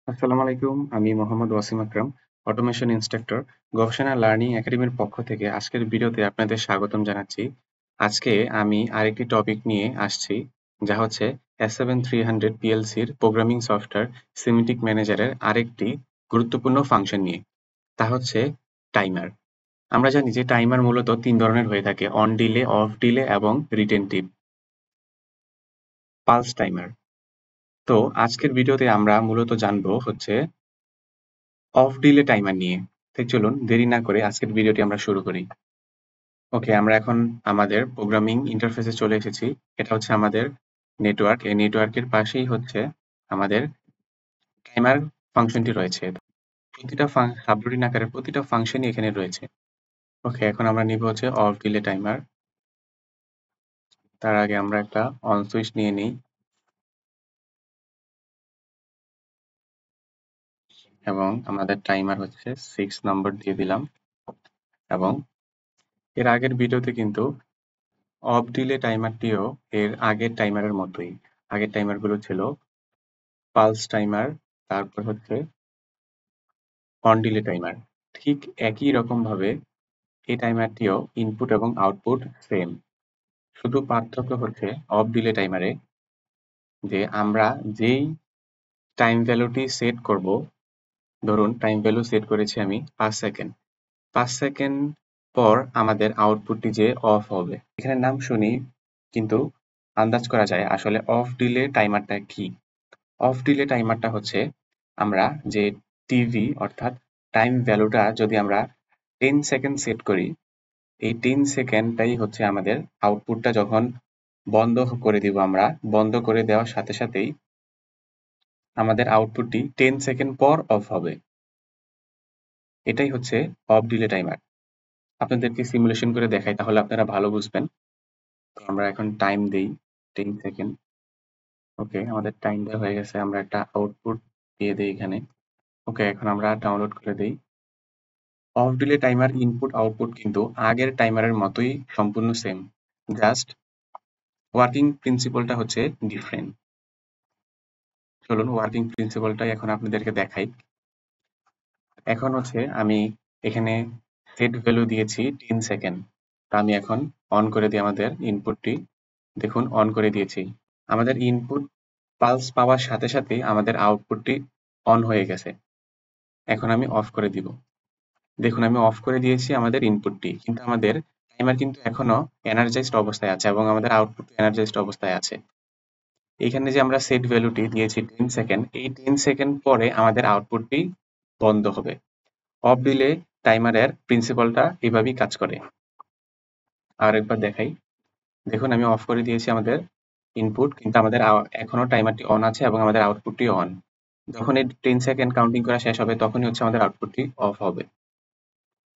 আসসালামু আলাইকুম। আমি মোহাম্মদ ওয়াসিম আকরাম, অটোমেশন ইন্সট্রাক্টর, গবেষণা লার্নিং একাডেমির পক্ষ থেকে আজকের ভিডিওতে আপনাদের স্বাগতম জানাচ্ছি। আজকে আমি আরেকটি টপিক নিয়ে আসছি, যা হচ্ছে S7300 PLC-র প্রোগ্রামিং সফটওয়্যার সিমেন্টিক ম্যানেজারের আরেকটি গুরুত্বপূর্ণ ফাংশন নিয়ে। তা হচ্ছে টাইমার। আমরা জানি যে টাইমার মূলত ৩ ধরনের হয়ে থাকে: অন ডিলে, অফ ডিলে এবং রিটেনটিভ পালস টাইমার। তো আজকের ভিডিওতে আমরা মূলত জানবো হচ্ছে অফ ডিলে টাইমার নিয়ে। তাই চলুন দেরি না করে আজকের ভিডিওটি আমরা শুরু করি। ওকে, আমরা এখন আমাদের প্রোগ্রামিং ইন্টারফেসে চলে এসেছি। এটা হচ্ছে আমাদের নেটওয়ার্ক। এই নেটওয়ার্কের পাশেই হচ্ছে আমাদের টাইমার ফাংশনটি রয়েছে। প্রতিটা সাবরুটিন আকারের প্রতিটা ফাংশনই এখানে রয়েছে। ওকে, এখন আমরা নিব হচ্ছে অফ ডিলে টাইমার। তার আগে আমরা একটা অন সুইচ নিয়ে নিই এবং আমাদের টাইমার হচ্ছে 6 নম্বর দিয়ে দিলাম। এবং এর আগের ভিডিওতে কিন্তু অফ ডিলে টাইমারটিও এর আগের টাইমারের মতোই। আগের টাইমারগুলো ছিল পালস টাইমার, তারপর হচ্ছে অন ডিলে টাইমার। ঠিক একই রকমভাবে এই টাইমারটিও ইনপুট এবং আউটপুট সেম। শুধু পার্থক্য হচ্ছে অফ ডিলে টাইমারে যে আমরা যেই টাইম ভ্যালুটি সেট করব, ধরুন টাইম ভ্যালু সেট করেছি আমি 5 সেকেন্ড। 5 সেকেন্ড পর আমাদের আউটপুটটি যে অফ হবে। এখানে নাম শুনি কিন্তু আন্দাজ করা যায় আসলে অফ ডিলে টাইমারটা কি। অফ ডিলে টাইমারটা হচ্ছে আমরা যে টিভি অর্থাৎ টাইম ভ্যালুটা যদি আমরা 10 সেকেন্ড সেট করি, এই 10 সেকেন্ডটাই হচ্ছে আমাদের আউটপুটটা যখন বন্ধ করে দিব আমরা, বন্ধ করে দেওয়ার সাথে সাথেই আমাদের আউটপুটটি 10 সেকেন্ড পর অফ হবে। এটাই হচ্ছে অফ ডিলে টাইমার। আপনাদেরকে সিমুলেশন করে দেখাই, তাহলে আপনারা ভালো বুঝবেন। তো আমরা এখন টাইম দেই 10 সেকেন্ড। ওকে, আমাদের টাইম দেওয়া হয়ে গেছে। আমরা একটা আউটপুট দিয়ে দেই এখানে। ওকে, এখন আমরা ডাউনলোড করে দেই। Of delay timer input output কিন্তু আগের টাইমারের মতোই সম্পূর্ণ সেম, জাস্ট ওয়ার্কিং প্রিন্সিপালটা হচ্ছে ডিফারেন্ট। চলুন ওয়ার্কিং প্রিন্সিপালটাই এখন আপনাদেরকে দেখাই। এখন হচ্ছে আমি এখানে সেট ভ্যালু দিয়েছি 10 সেকেন্ড। তা আমি এখন অন করে দিই আমাদের ইনপুটটি। দেখুন অন করে দিয়েছি। আমাদের ইনপুট পালস পাওয়ার সাথে সাথেই আমাদের আউটপুটটি অন হয়ে গেছে। এখন আমি অফ করে দিব। দেখুন আমি অফ করে দিয়েছি আমাদের ইনপুটটি, কিন্তু আমাদের টাইমার কিন্তু এখনো এনার্জাইজড অবস্থায় আছে এবং আমাদের আউটপুট এনার্জাইজড অবস্থায় আছে। এখানে যে আমরা সেট ভ্যালুটি দিয়েছি 10 সেকেন্ড, এই 10 সেকেন্ড পরে আমাদের আউটপুটটি বন্ধ হবে। অফ দিলে টাইমারের প্রিন্সিপালটা এভাবেই কাজ করে। আর একবার দেখাই। দেখুন আমি অফ করে দিয়েছি আমাদের ইনপুট, কিন্তু আমাদের এখনো টাইমারটি অন আছে এবং আমাদের আউটপুটটি অন। যখন এই 10 সেকেন্ড কাউন্টিং করা শেষ হবে তখনই হচ্ছে আমাদের আউটপুটটি অফ হবে।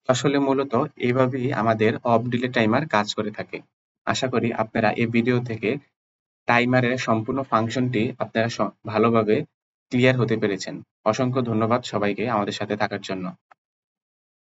আসলে মূলত এইভাবেই আমাদের অফ ডিলে টাইমার কাজ করে থাকে। আশা করি আপনারা এই ভিডিও থেকে টাইমারের সম্পূর্ণ ফাংশনটি আপনারা ভালোভাবে ক্লিয়ার হতে পেরেছেন। অসংখ্য ধন্যবাদ সবাইকে আমাদের সাথে থাকার জন্য।